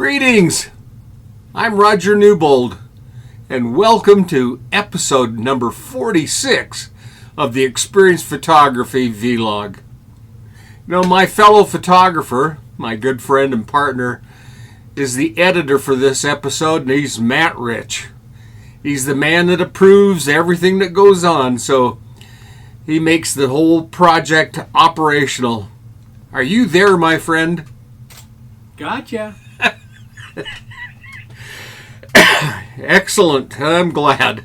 Greetings! I'm Rodger Newbold, and welcome to episode number 46 of the Experience Photography Vlog. My fellow photographer, my good friend and partner, is the editor for this episode, and he's Matt Rich. He's the man that approves everything that goes on, so he makes the whole project operational. Are you there, my friend? Gotcha. Excellent. I'm glad.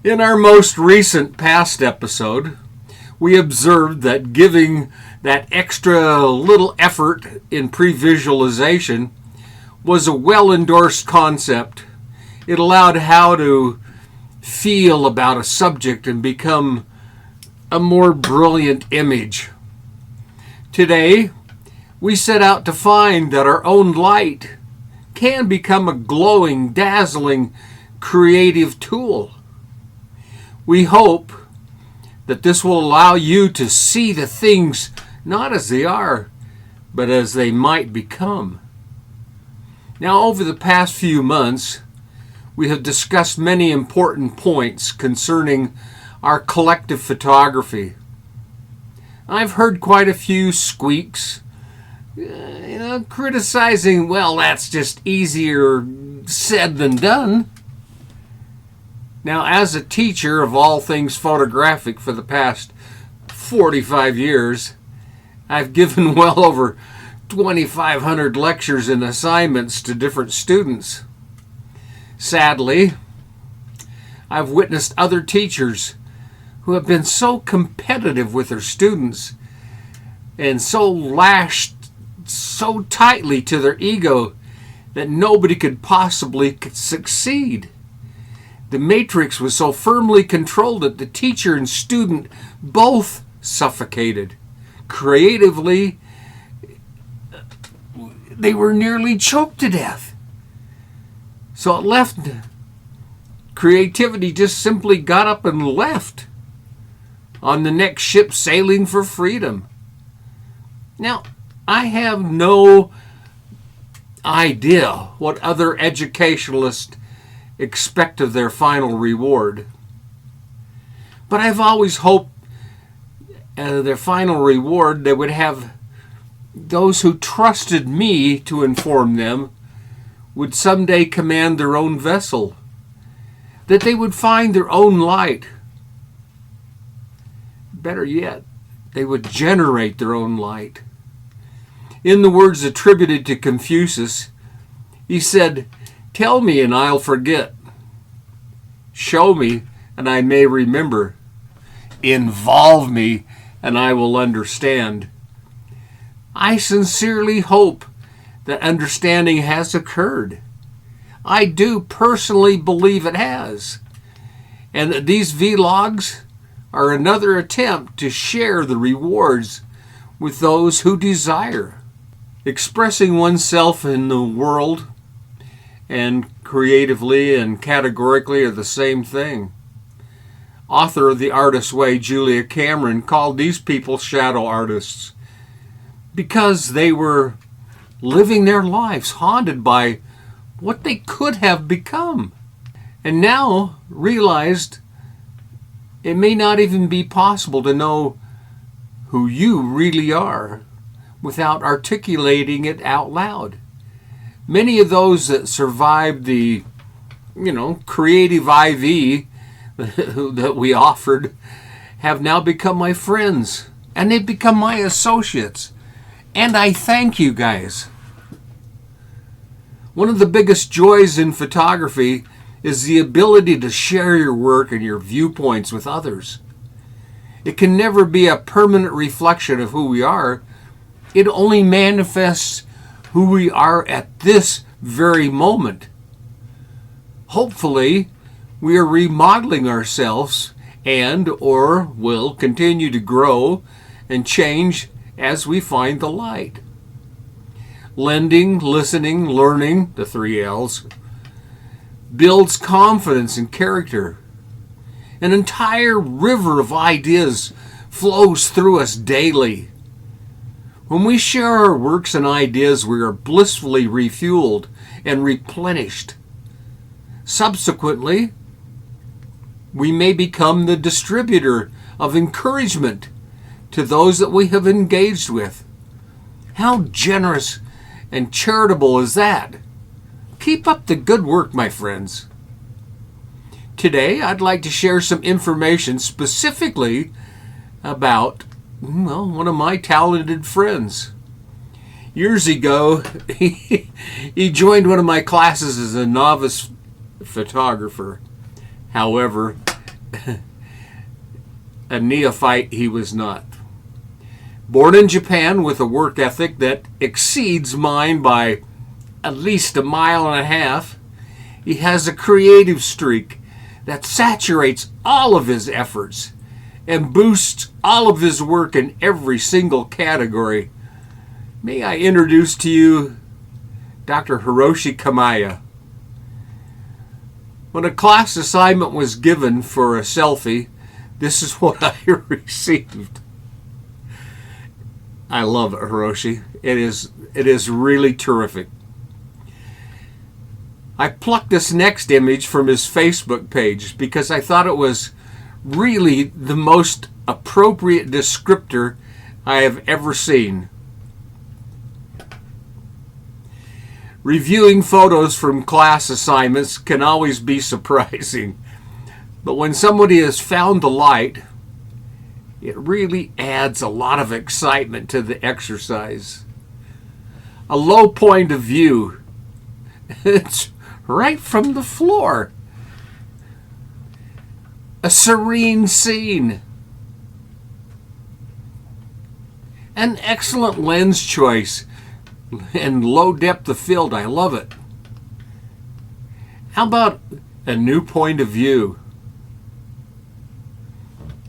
In our most recent past episode, we observed that giving that extra little effort in pre-visualization was a well-endorsed concept. It allowed how to feel about a subject and become a more brilliant image. Today, we set out to find that our own light can become a glowing, dazzling, creative tool. We hope that this will allow you to see the things not as they are, but as they might become. Now, over the past few months, we have discussed many important points concerning our collective photography. I've heard quite a few squeaks, criticizing, well, that's just easier said than done. Now, as a teacher of all things photographic for the past 45 years, I've given well over 2,500 lectures and assignments to different students. Sadly, I've witnessed other teachers who have been so competitive with their students and so lashed so tightly to their ego that nobody could possibly succeed. The matrix was so firmly controlled that the teacher and student both suffocated. Creatively, they were nearly choked to death. So it left, creativity just simply got up and left on the next ship sailing for freedom. Now, I have no idea what other educationalists expect of their final reward. But I've always hoped their final reward, they would have those who trusted me to inform them would someday command their own vessel, that they would find their own light. Better yet, they would generate their own light. In the words attributed to Confucius, he said, "Tell me and I'll forget. Show me and I may remember. Involve me and I will understand." I sincerely hope that understanding has occurred. I do personally believe it has. And that these vlogs are another attempt to share the rewards with those who desire. Expressing oneself in the world and creatively and categorically are the same thing. Author of The Artist's Way, Julia Cameron, called these people shadow artists because they were living their lives haunted by what they could have become, and now realized it may not even be possible to know who you really are without articulating it out loud. Many of those that survived the, creative IV that we offered have now become my friends, and they've become my associates. And I thank you guys. One of the biggest joys in photography is the ability to share your work and your viewpoints with others. It can never be a permanent reflection of who we are. It only manifests who we are at this very moment. Hopefully, we are remodeling ourselves and or will continue to grow and change as we find the light. Lending, listening, learning, the 3 L's, builds confidence and character. An entire river of ideas flows through us daily. When we share our works and ideas, we are blissfully refueled and replenished. Subsequently, we may become the distributor of encouragement to those that we have engaged with. How generous and charitable is that? Keep up the good work, my friends. Today, I'd like to share some information specifically about, one of my talented friends. Years ago, he joined one of my classes as a novice photographer. However, a neophyte he was not. Born in Japan with a work ethic that exceeds mine by at least a mile and a half, he has a creative streak that saturates all of his efforts and boosts all of his work in every single category. May I introduce to you Dr. Hiroshi Kamaya. When a class assignment was given for a selfie, this is what I received. I love it, Hiroshi. It is really terrific. I plucked this next image from his Facebook page because I thought it was really the most appropriate descriptor I have ever seen. Reviewing photos from class assignments can always be surprising, but when somebody has found the light, it really adds a lot of excitement to the exercise. A low point of view. It's right from the floor. A serene scene. An excellent lens choice and low depth of field. I love it. How about a new point of view?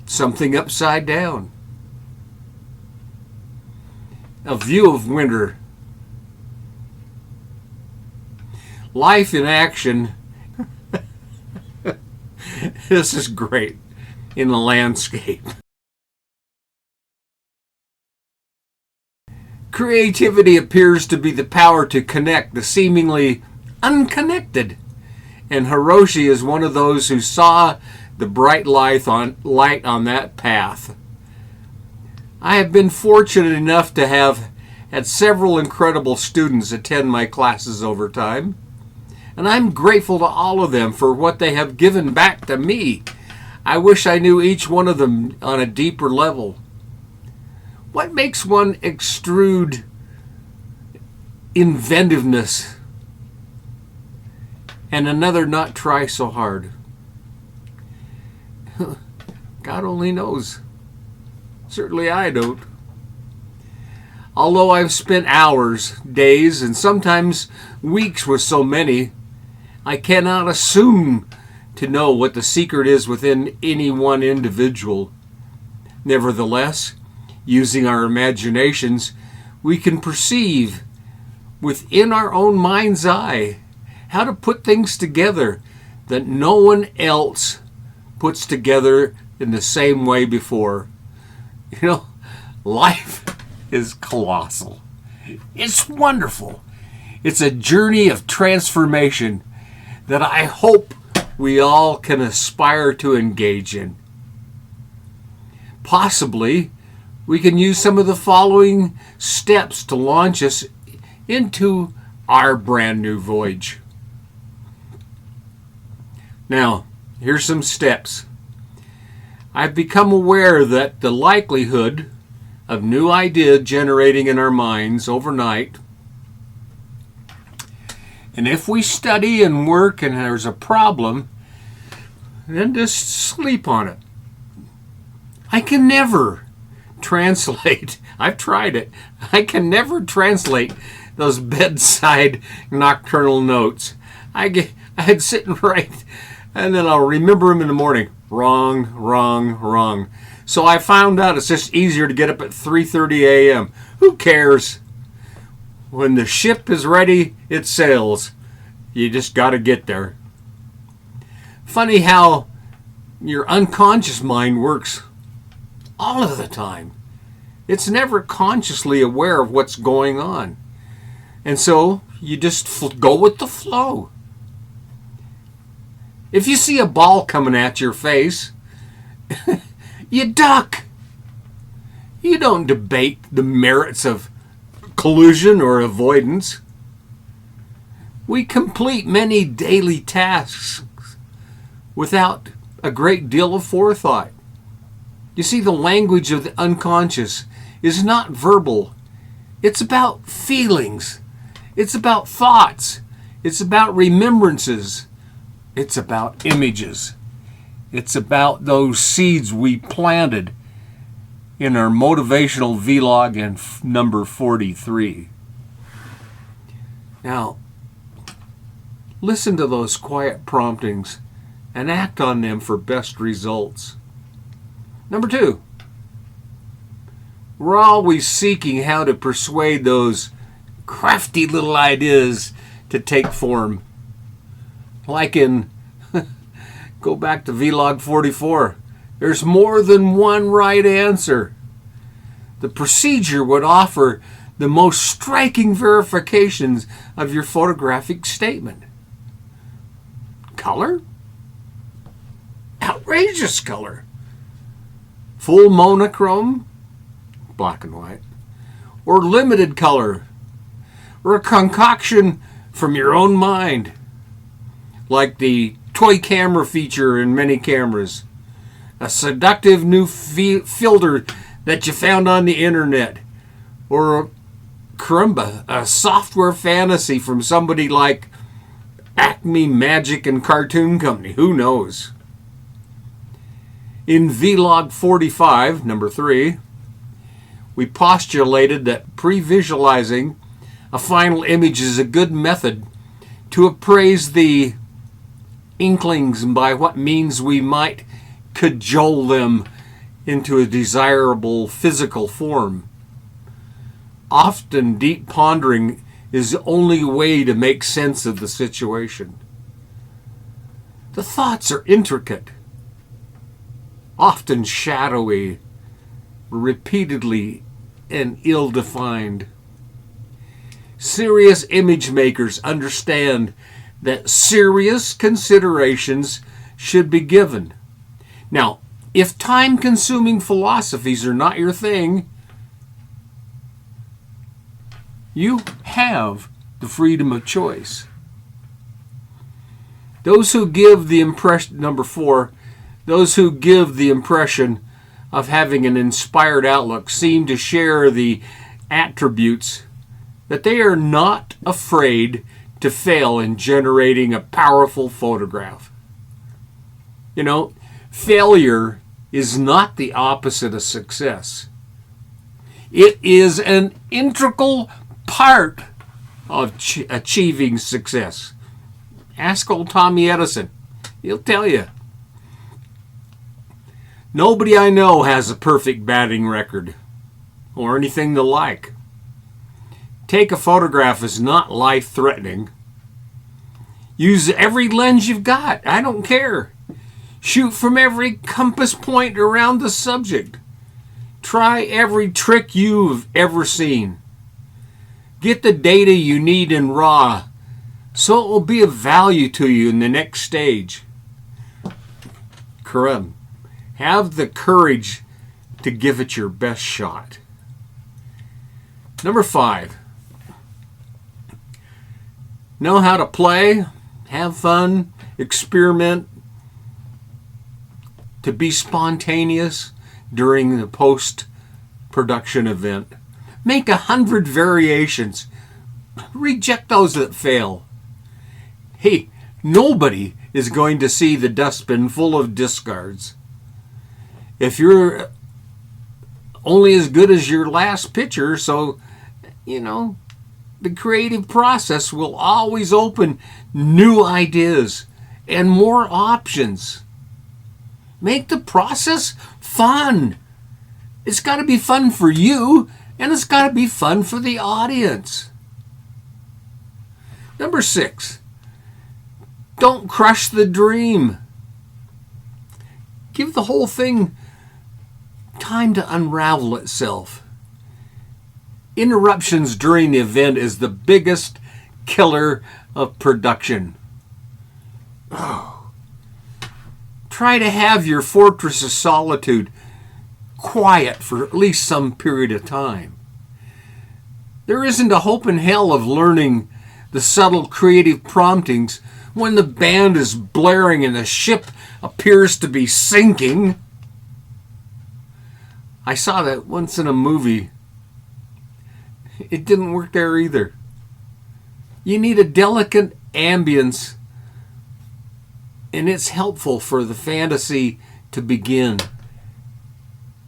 Something upside down. A view of winter. Life in action. This is great in the landscape. Creativity appears to be the power to connect the seemingly unconnected. And Hiroshi is one of those who saw the bright light on that path. I have been fortunate enough to have had several incredible students attend my classes over time, and I'm grateful to all of them for what they have given back to me. I wish I knew each one of them on a deeper level. What makes one extrude inventiveness and another not try so hard? God only knows. Certainly I don't. Although I've spent hours, days, and sometimes weeks with so many, I cannot assume to know what the secret is within any one individual. Nevertheless, using our imaginations, we can perceive within our own mind's eye how to put things together that no one else puts together in the same way before. Life is colossal. It's wonderful. It's a journey of transformation that I hope we all can aspire to engage in. Possibly, we can use some of the following steps to launch us into our brand new voyage. Now, here's some steps. I've become aware that the likelihood of new idea generating in our minds overnight, and if we study and work and there's a problem, then just sleep on it. I can never translate. I've tried it. I can never translate those bedside nocturnal notes. I'd sit and write, and then I'll remember them in the morning. Wrong, wrong, wrong. So I found out it's just easier to get up at 3:30 a.m. Who cares? When the ship is ready, it sails. You just got to get there. Funny how your unconscious mind works all of the time. It's never consciously aware of what's going on. And so you just go with the flow. If you see a ball coming at your face, you duck. You don't debate the merits of collusion or avoidance. We complete many daily tasks without a great deal of forethought. You see, the language of the unconscious is not verbal. It's about feelings. It's about thoughts. It's about remembrances. It's about images. It's about those seeds we planted in our motivational vlog in number 43. Now, listen to those quiet promptings and act on them for best results. Number 2, we're always seeking how to persuade those crafty little ideas to take form. Like in, go back to vlog 44, there's more than one right answer. The procedure would offer the most striking verifications of your photographic statement. Color? Outrageous color. Full monochrome? Black and white. Or limited color? Or a concoction from your own mind? Like the toy camera feature in many cameras. A seductive new filter that you found on the internet. Or a software fantasy from somebody like Acme Magic and Cartoon Company. Who knows? In vlog 45, number 3, we postulated that pre-visualizing a final image is a good method to appraise the inklings and by what means we might cajole them into a desirable physical form. Often deep pondering is the only way to make sense of the situation. The thoughts are intricate, often shadowy, repeatedly and ill-defined. Serious image makers understand that serious considerations should be given. Now, if time-consuming philosophies are not your thing, you have the freedom of choice. Those who give the impression, number 4, those who give the impression of having an inspired outlook seem to share the attributes that they are not afraid to fail in generating a powerful photograph. You know, failure is not the opposite of success. It is an integral part of achieving success. Ask old Tommy Edison. He'll tell you. Nobody I know has a perfect batting record or anything the like. Take a photograph is not life-threatening. Use every lens you've got. I don't care. Shoot from every compass point around the subject. Try every trick you've ever seen. Get the data you need in RAW so it will be of value to you in the next stage. Correct. Have the courage to give it your best shot. Number 5. Know how to play, have fun, experiment, to be spontaneous during the post-production event. Make 100 variations. Reject those that fail. Hey, nobody is going to see the dustbin full of discards. If you're only as good as your last picture, so, the creative process will always open new ideas and more options. Make the process fun. It's got to be fun for you, and it's got to be fun for the audience. Number 6, don't crush the dream. Give the whole thing time to unravel itself. Interruptions during the event is the biggest killer of production. Try to have your fortress of solitude quiet for at least some period of time. There isn't a hope in hell of learning the subtle creative promptings when the band is blaring and the ship appears to be sinking. I saw that once in a movie. It didn't work there either. You need a delicate ambience, and it's helpful for the fantasy to begin.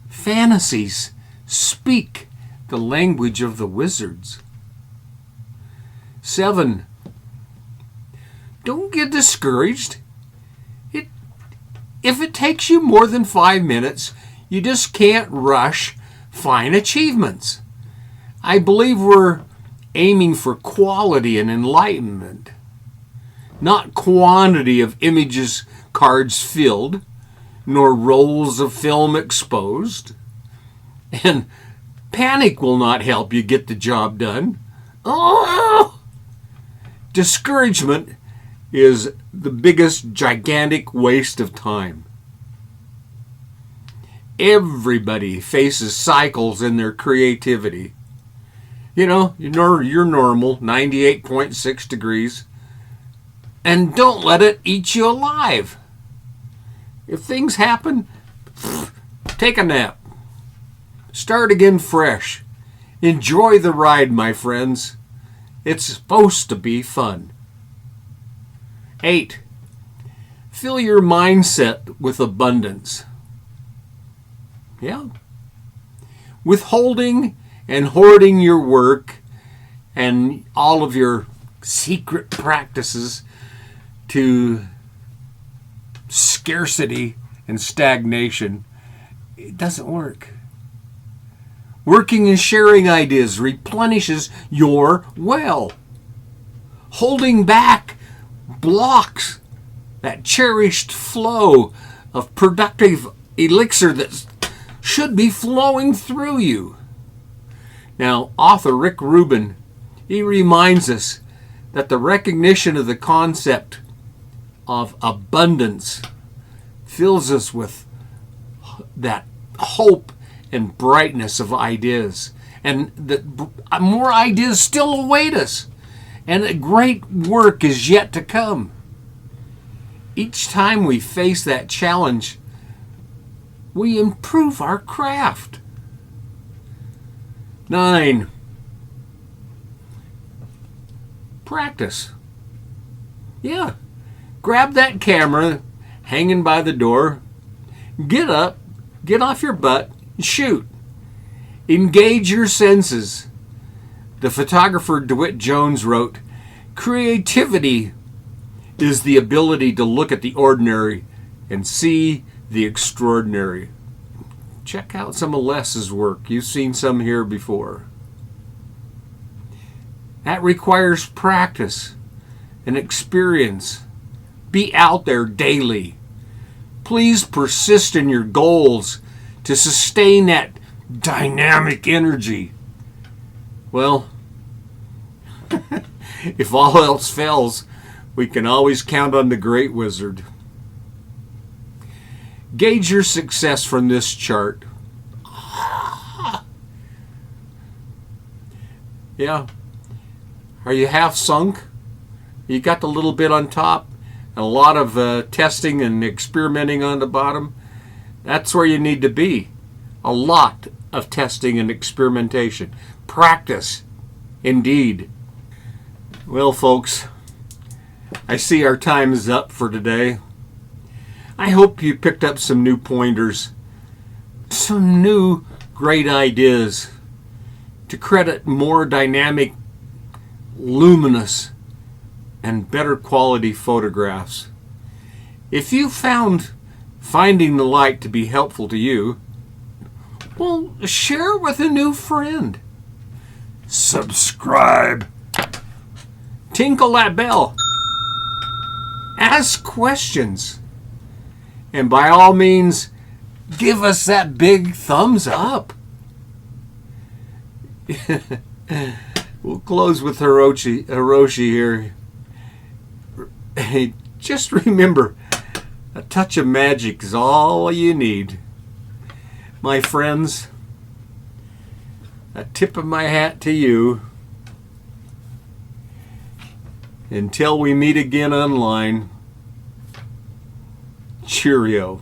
Fantasies speak the language of the wizards. 7. Don't get discouraged. If it takes you more than 5 minutes, you just can't rush fine achievements. I believe we're aiming for quality and enlightenment, not quantity of images cards filled, nor rolls of film exposed. And panic will not help you get the job done. Oh! Discouragement is the biggest gigantic waste of time. Everybody faces cycles in their creativity. You know, you're normal, 98.6 degrees. And don't let it eat you alive. If things happen, take a nap. Start again fresh. Enjoy the ride, my friends. It's supposed to be fun. 8. Fill your mindset with abundance. Yeah. Withholding and hoarding your work and all of your secret practices to scarcity and stagnation, it doesn't work. Working and sharing ideas replenishes your well. Holding back blocks that cherished flow of productive elixir that should be flowing through you. Now, author Rick Rubin, he reminds us that the recognition of the concept of abundance fills us with that hope and brightness of ideas, and that more ideas still await us, and that great work is yet to come. Each time we face that challenge, we improve our craft. 9. Practice. Yeah. Grab that camera hanging by the door. Get up, get off your butt, and shoot. Engage your senses. The photographer DeWitt Jones wrote, "Creativity is the ability to look at the ordinary and see the extraordinary." Check out some of Les's work. You've seen some here before. That requires practice and experience. Be out there daily. Please persist in your goals to sustain that dynamic energy. Well, if all else fails, we can always count on the great wizard. Gauge your success from this chart. Yeah. Are you half sunk? You got the little bit on top and a lot of testing and experimenting on the bottom? That's where you need to be. A lot of testing and experimentation. Practice, indeed. Well, folks, I see our time is up for today. I hope you picked up some new pointers, some new great ideas to credit more dynamic, luminous, and better quality photographs. If you found finding the light to be helpful to you, well, share it with a new friend. Subscribe. Tinkle that bell. Ask questions. And by all means, give us that big thumbs up. We'll close with Hiroshi here. Hey, just remember, a touch of magic is all you need. My friends, a tip of my hat to you. Until we meet again online, cheerio.